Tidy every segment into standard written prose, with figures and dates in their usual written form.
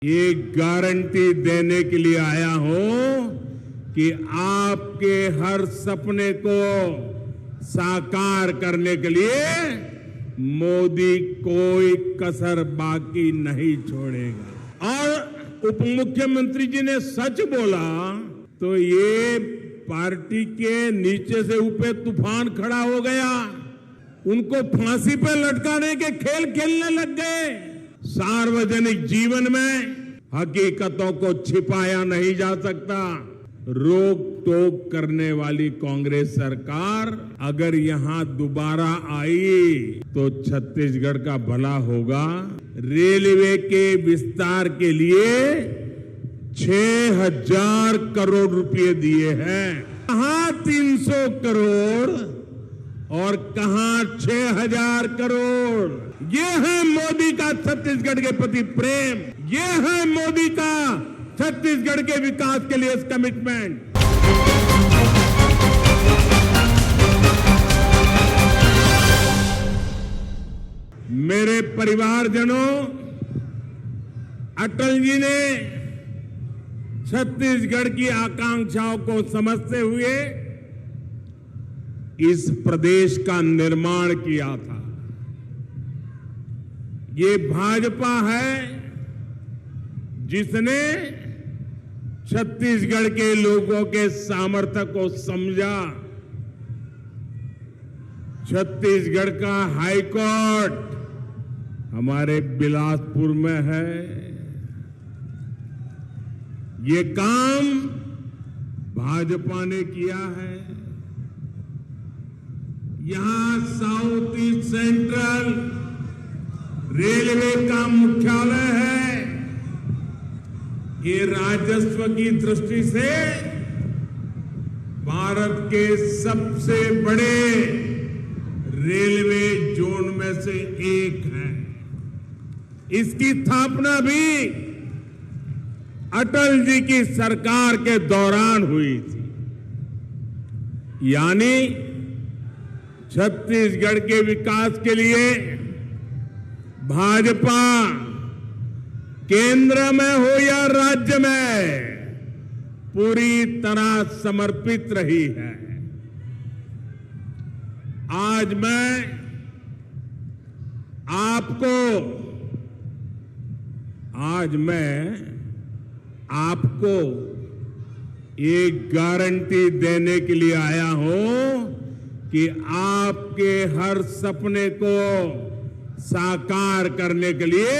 ये गारंटी देने के लिए आया हूं कि आपके हर सपने को साकार करने के लिए मोदी कोई कसर बाकी नहीं छोड़ेगा। और उप मुख्यमंत्री जी ने सच बोला तो ये पार्टी के नीचे से ऊपर तूफान खड़ा हो गया। उनको फांसी पर लटकाने के खेल खेलने लग गए। सार्वजनिक जीवन में हकीकतों को छिपाया नहीं जा सकता। रोक टोक करने वाली कांग्रेस सरकार अगर यहां दोबारा आई तो छत्तीसगढ़ का भला होगा। रेलवे के विस्तार के लिए 6,000 करोड़ रुपए दिए हैं। कहां 300 करोड़ और कहां 6,000 करोड़। ये है मोदी का छत्तीसगढ़ के प्रति प्रेम। ये है मोदी का छत्तीसगढ़ के विकास के लिए कमिटमेंट। मेरे परिवारजनों, अटल जी ने छत्तीसगढ़ की आकांक्षाओं को समझते हुए इस प्रदेश का निर्माण किया था। ये भाजपा है जिसने छत्तीसगढ़ के लोगों के सामर्थ्य को समझा। छत्तीसगढ़ का हाई कोर्ट हमारे बिलासपुर में है। ये काम भाजपा ने किया है। यहां साउथ ईस्ट सेंट्रल रेलवे का मुख्यालय है। ये राजस्व की दृष्टि से भारत के सबसे बड़े रेलवे जोन में से एक है। इसकी स्थापना भी अटल जी की सरकार के दौरान हुई थी। यानी छत्तीसगढ़ के विकास के लिए भाजपा केंद्र में हो या राज्य में पूरी तरह समर्पित रही है। आज मैं आपको एक गारंटी देने के लिए आया हूं कि आपके हर सपने को साकार करने के लिए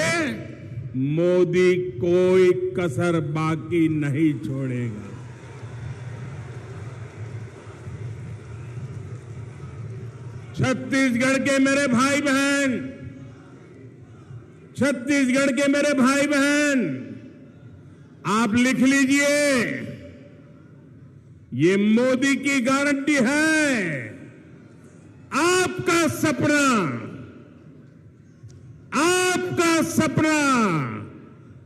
मोदी कोई कसर बाकी नहीं छोड़ेगा। छत्तीसगढ़ के मेरे भाई बहन, छत्तीसगढ़ के मेरे भाई बहन, आप लिख लीजिए, ये मोदी की गारंटी है। आपका सपना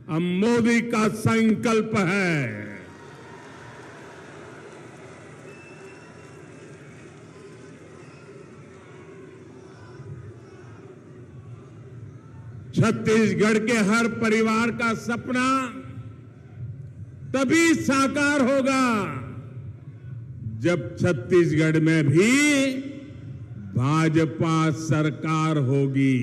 अब मोदी का संकल्प है। छत्तीसगढ़ के हर परिवार का सपना तभी साकार होगा जब छत्तीसगढ़ में भी भाजपा सरकार होगी।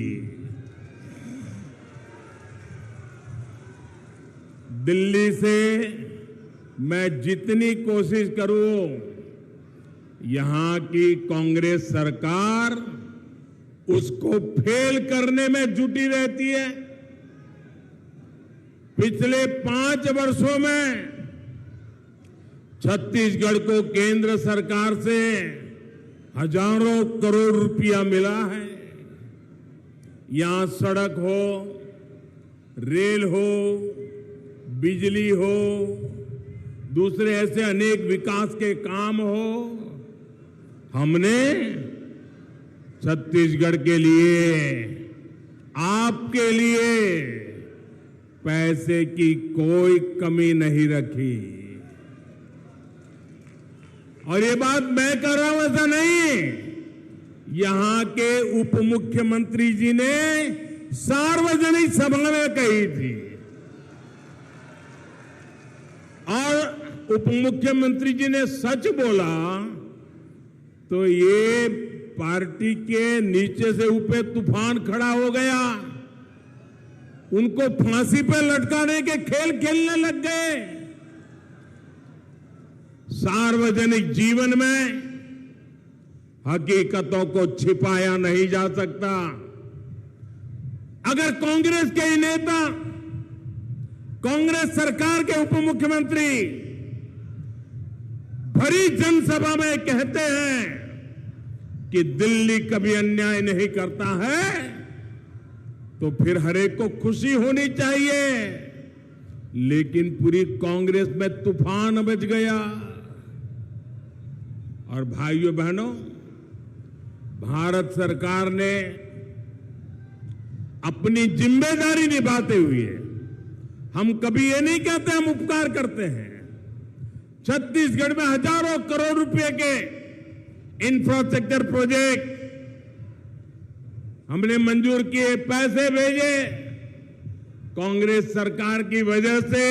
दिल्ली से मैं जितनी कोशिश करूं, यहां की कांग्रेस सरकार उसको फेल करने में जुटी रहती है। पिछले 5 वर्षों में छत्तीसगढ़ को केंद्र सरकार से हजारों करोड़ रुपया मिला है। यहां सड़क हो, रेल हो, बिजली हो, दूसरे ऐसे अनेक विकास के काम हो। हमने छत्तीसगढ़ के लिए, आपके लिए पैसे की कोई कमी नहीं रखी। और ये बात मैं कर रहा हूं ऐसा नहीं, यहां के उप मुख्यमंत्री जी ने सार्वजनिक सभा में कही थी। उप मुख्यमंत्री जी ने सच बोला तो ये पार्टी के नीचे से ऊपर तूफान खड़ा हो गया, उनको फांसी पे लटकाने के खेल खेलने लग गए। सार्वजनिक जीवन में हकीकतों को छिपाया नहीं जा सकता। अगर कांग्रेस के ही नेता, कांग्रेस सरकार के उप मुख्यमंत्री भरी जनसभा में कहते हैं कि दिल्ली कभी अन्याय नहीं करता है, तो फिर हर एक को खुशी होनी चाहिए। लेकिन पूरी कांग्रेस में तूफान मच गया। और भाइयों बहनों, भारत सरकार ने अपनी जिम्मेदारी निभाते हुए, हम कभी ये नहीं कहते हम उपकार करते हैं, छत्तीसगढ़ में हजारों करोड़ रुपए के इंफ्रास्ट्रक्चर प्रोजेक्ट हमने मंजूर किए, पैसे भेजे। कांग्रेस सरकार की वजह से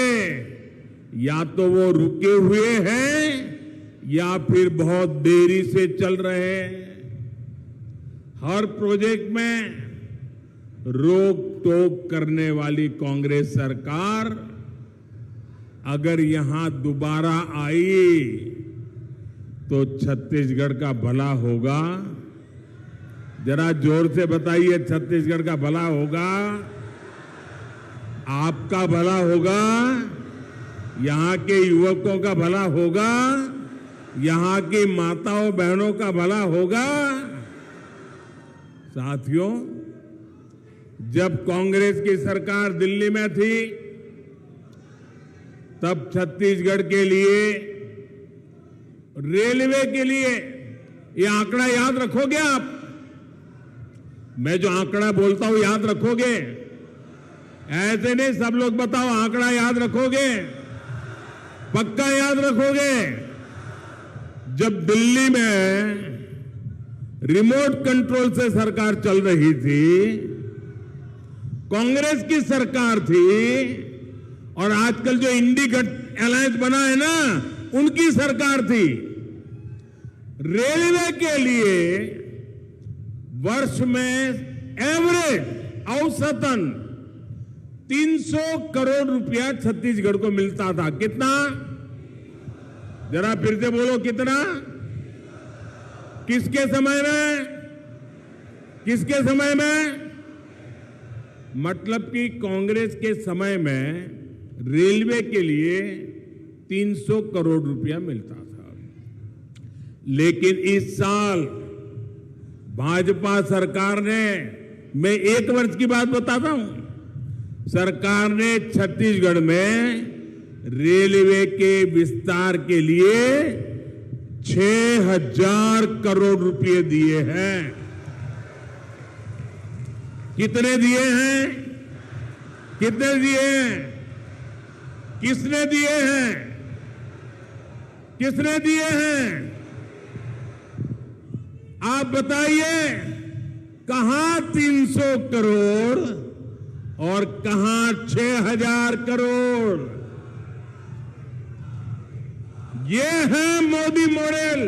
या तो वो रुके हुए हैं या फिर बहुत देरी से चल रहे हैं। हर प्रोजेक्ट में रोक टोक करने वाली कांग्रेस सरकार अगर यहां दोबारा आई तो छत्तीसगढ़ का भला होगा। जरा जोर से बताइए, छत्तीसगढ़ का भला होगा, आपका भला होगा, यहां के युवकों का भला होगा, यहां की माताओं बहनों का भला होगा। साथियों, जब कांग्रेस की सरकार दिल्ली में थी तब छत्तीसगढ़ के लिए, रेलवे के लिए, ये आंकड़ा याद रखोगे आप? मैं जो आंकड़ा बोलता हूं याद रखोगे? ऐसे नहीं सब लोग बताओ, आंकड़ा याद रखोगे? पक्का याद रखोगे? जब दिल्ली में रिमोट कंट्रोल से सरकार चल रही थी, कांग्रेस की सरकार थी, और आजकल जो इंडी अलायंस बना है ना, उनकी सरकार थी। रेलवे के लिए वर्ष में एवरेज औसतन 300 करोड़ रुपया छत्तीसगढ़ को मिलता था। कितना? जरा फिर से बोलो, कितना? किसके समय में? किसके समय में? मतलब कि कांग्रेस के समय में रेलवे के लिए 300 करोड़ रुपया मिलता था। लेकिन इस साल भाजपा सरकार ने, मैं एक वर्ष की बात बताता हूं, सरकार ने छत्तीसगढ़ में रेलवे के विस्तार के लिए 6,000 करोड़ रुपए दिए हैं। कितने दिए हैं? कितने दिए हैं? किसने दिए हैं? किसने दिए हैं? आप बताइए, कहां 300 करोड़ और कहां 6,000 करोड़? ये है मोदी मॉडल,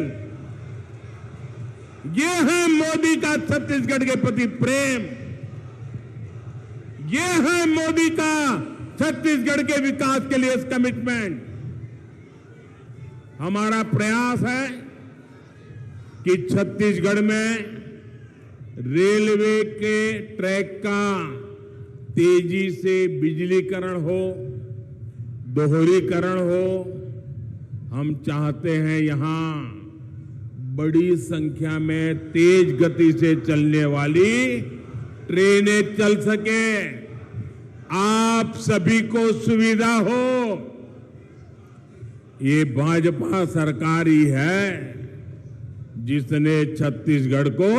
ये है मोदी का छत्तीसगढ़ के प्रति प्रेम, ये है मोदी का छत्तीसगढ़ के विकास के लिए कमिटमेंट। हमारा प्रयास है कि छत्तीसगढ़ में रेलवे के ट्रैक का तेजी से बिजलीकरण हो, दोहरीकरण हो। हम चाहते हैं यहां बड़ी संख्या में तेज गति से चलने वाली ट्रेनें चल सके, आप सभी को सुविधा हो। ये भाजपा सरकार ही है जिसने छत्तीसगढ़ को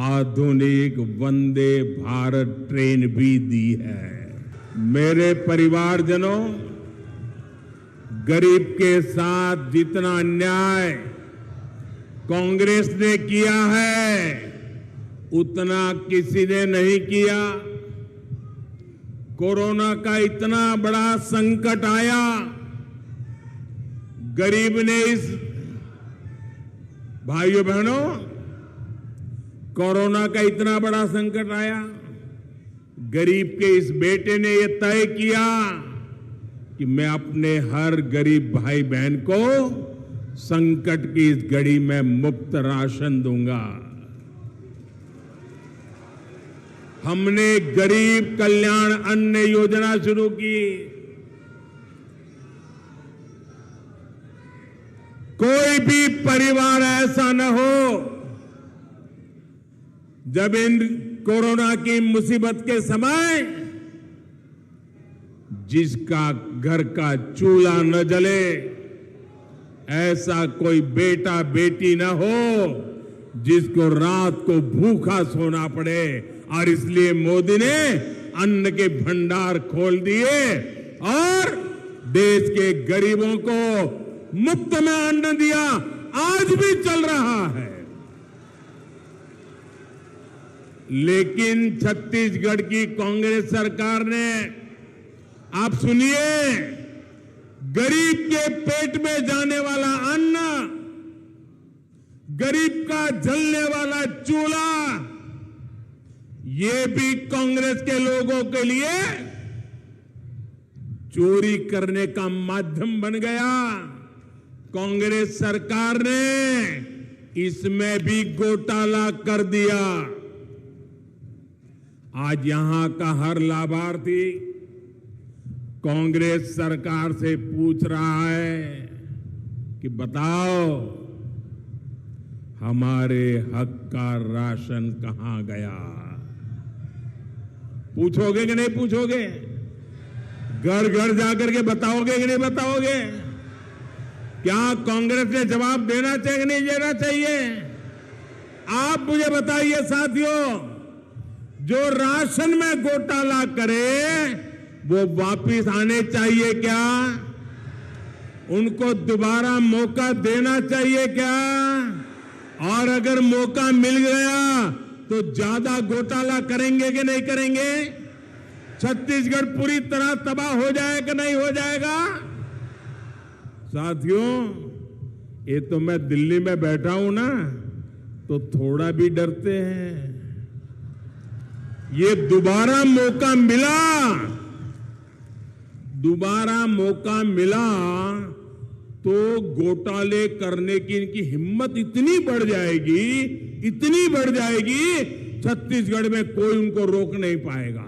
आधुनिक वंदे भारत ट्रेन भी दी है। मेरे परिवारजनों, गरीब के साथ जितना अन्याय कांग्रेस ने किया है उतना किसी ने नहीं किया। कोरोना का इतना बड़ा संकट आया, गरीब ने इस भाइयों बहनों कोरोना का इतना बड़ा संकट आया, गरीब के इस बेटे ने यह तय किया कि मैं अपने हर गरीब भाई बहन को संकट की इस घड़ी में मुफ्त राशन दूंगा। हमने गरीब कल्याण अन्न योजना शुरू की। कोई भी परिवार ऐसा न हो जब इन कोरोना की मुसीबत के समय जिसका घर का चूल्हा न जले, ऐसा कोई बेटा बेटी न हो जिसको रात को भूखा सोना पड़े। और इसलिए मोदी ने अन्न के भंडार खोल दिए और देश के गरीबों को मुफ्त में अन्न दिया। आज भी चल रहा है। लेकिन छत्तीसगढ़ की कांग्रेस सरकार ने, आप सुनिए, गरीब के पेट में जाने वाला अन्न, गरीब का जलने वाला चूल्हा, ये भी कांग्रेस के लोगों के लिए चोरी करने का माध्यम बन गया। कांग्रेस सरकार ने इसमें भी घोटाला कर दिया। आज यहां का हर लाभार्थी कांग्रेस सरकार से पूछ रहा है कि बताओ हमारे हक का राशन कहां गया। पूछोगे कि नहीं पूछोगे? घर घर जाकर के बताओगे कि नहीं बताओगे? क्या कांग्रेस ने जवाब देना चाहिए कि नहीं देना चाहिए? आप मुझे बताइए साथियों, जो राशन में घोटाला करे वो वापिस आने चाहिए क्या? उनको दोबारा मौका देना चाहिए क्या? और अगर मौका मिल गया तो ज्यादा घोटाला करेंगे कि नहीं करेंगे? छत्तीसगढ़ पूरी तरह तबाह हो जाएगा कि नहीं हो जाएगा? साथियों, ये तो मैं दिल्ली में बैठा हूं ना, तो थोड़ा भी डरते हैं। ये दोबारा मौका मिला तो घोटाले करने की इनकी हिम्मत इतनी बढ़ जाएगी, छत्तीसगढ़ में कोई उनको रोक नहीं पाएगा।